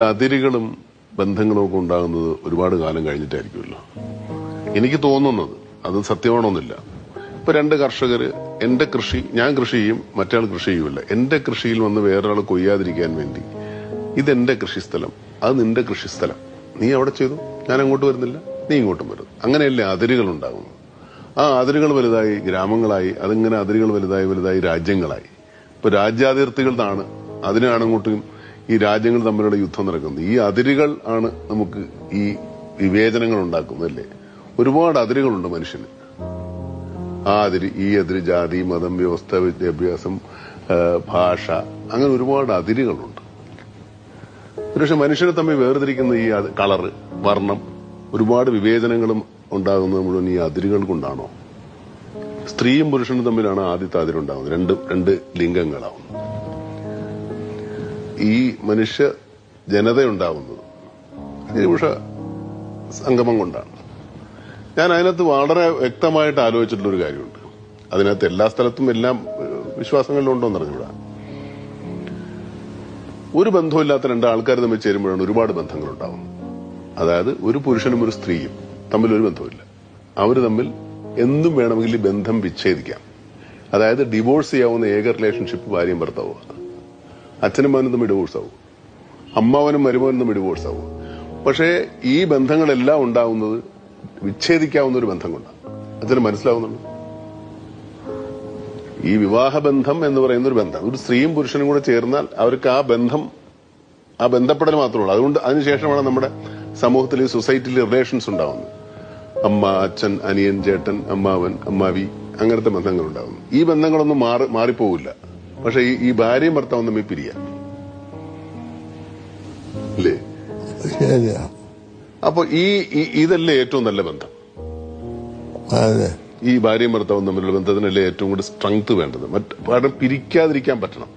അതിരുകളും ബന്ധങ്ങളും ഒക്കെ ഉണ്ടാകുന്നത് ഒരുപാട് കാലം കഴിഞ്ഞിട്ടായിരിക്കുമല്ലോ. എനിക്ക് തോന്നുന്നത് അത് സത്യമാണോന്നില്ല. ഇപ്പൊ രണ്ട് കർഷകര് എന്റെ കൃഷി, ഞാൻ കൃഷി ചെയ്യും, മറ്റയാൾ കൃഷി ചെയ്യുമല്ല. എന്റെ കൃഷിയിൽ വന്ന് വേറൊരാൾ കൊയ്യാതിരിക്കാൻ വേണ്ടി ഇതെന്റെ കൃഷിസ്ഥലം, അത് നിന്റെ കൃഷിസ്ഥലം, നീ അവിടെ ചെയ്തു, ഞാൻ അങ്ങോട്ട് വരുന്നില്ല, നീ ഇങ്ങോട്ടും വരുന്നു. അങ്ങനെയല്ലേ അതിരുകൾ ഉണ്ടാകുന്നു. ആ അതിരുകൾ വലുതായി ഗ്രാമങ്ങളായി, അതിങ്ങനെ അതിരുകൾ വലുതായി വലുതായി രാജ്യങ്ങളായി. ഇപ്പൊ രാജ്യാതിർത്തികളാണ്, അതിനാണ് അങ്ങോട്ടും ഈ രാജ്യങ്ങൾ തമ്മിലുള്ള യുദ്ധം നടക്കുന്നത്. ഈ അതിരുകൾ ആണ് നമുക്ക് ഈ വിവേചനങ്ങൾ ഉണ്ടാക്കുന്നതല്ലേ. ഒരുപാട് അതിരുകളുണ്ട് മനുഷ്യന്. ആ അതിര്, ഈ അതിര്, ജാതി, മതം, വ്യവസ്ഥ, വിദ്യാഭ്യാസം, ഭാഷ, അങ്ങനെ ഒരുപാട് അതിരുകളുണ്ട്. പക്ഷെ മനുഷ്യനെ തമ്മിൽ വേർതിരിക്കുന്ന ഈ കളറ്, വർണ്ണം, ഒരുപാട് വിവേചനങ്ങളും ഉണ്ടാകുന്നത് മുഴുവൻ ഈ അതിരുകൾ കൊണ്ടാണോ? സ്ത്രീയും പുരുഷനും തമ്മിലാണ് ആദ്യത്തെ അതിരുണ്ടാകുന്നത്. രണ്ട് ലിംഗങ്ങളാവുന്നത്. ഈ മനുഷ്യ ജനതയുണ്ടാവുന്നത് പുരുഷ സംഗമം കൊണ്ടാണ്. ഞാൻ അതിനകത്ത് വളരെ വ്യക്തമായിട്ട് ആലോചിച്ചിട്ടുള്ളൊരു കാര്യമുണ്ട്. അതിനകത്ത് എല്ലാ സ്ഥലത്തും എല്ലാം വിശ്വാസങ്ങളിലും ഉണ്ടോന്ന് അറിഞ്ഞൂടാ. ഒരു ബന്ധമില്ലാത്ത രണ്ട് ആൾക്കാർ തമ്മിൽ ചേരുമ്പോഴാണ് ഒരുപാട് ബന്ധങ്ങൾ ഉണ്ടാവുന്നത്. അതായത് ഒരു പുരുഷനും ഒരു സ്ത്രീയും തമ്മിലൊരു ബന്ധമില്ല. അവര് തമ്മിൽ എന്തും വേണമെങ്കിൽ ഈ ബന്ധം വിച്ഛേദിക്കാം. അതായത് ഡിവോഴ്സ് ചെയ്യാവുന്ന ഏക റിലേഷൻഷിപ്പ് ഭാര്യയും ഭർത്താവുക. അച്ഛനും മകനും തമ്മിൽ ഡിവോഴ്സ് ആവും, അമ്മാവനും മരുമകനും തമ്മിൽ ഡിവോഴ്സ് ആവും. പക്ഷേ ഈ ബന്ധങ്ങളെല്ലാം ഉണ്ടാവുന്നത് വിച്ഛേദിക്കാവുന്ന ഒരു ബന്ധം കൊണ്ടാണ്. അതിന് മനസ്സിലാവുന്നുണ്ട്. ഈ വിവാഹബന്ധം എന്ന് പറയുന്ന ഒരു ബന്ധം, ഒരു സ്ത്രീയും പുരുഷനും കൂടെ ചേർന്നാൽ അവർക്ക് ആ ബന്ധപ്പെടൽ മാത്രമേ ഉള്ളൂ. അതുകൊണ്ട് അതിനുശേഷമാണ് നമ്മുടെ സമൂഹത്തിൽ, സൊസൈറ്റിയിൽ റിലേഷൻസ് ഉണ്ടാവുന്നത്. അമ്മ, അച്ഛൻ, അനിയൻ, ചേട്ടൻ, അമ്മാവൻ, അമ്മാവി, അങ്ങനത്തെ ബന്ധങ്ങൾ ഉണ്ടാവുന്നു. ഈ ബന്ധങ്ങളൊന്നും മാറിപ്പോവില്ല. പക്ഷെ ഈ ഭാര്യയും ഭർത്താവും തമ്മിൽ പിരിയാം അല്ലേ? അപ്പൊ ഇതല്ലേ ഏറ്റവും നല്ല ബന്ധം? ഈ ഭാര്യയും ഭർത്താവും തമ്മിലുള്ള ബന്ധത്തിനല്ലേ ഏറ്റവും കൂടുതൽ സ്ട്രെങ്ത് വേണ്ടത്. പകരം പിരിക്കാതിരിക്കാൻ പറ്റണം.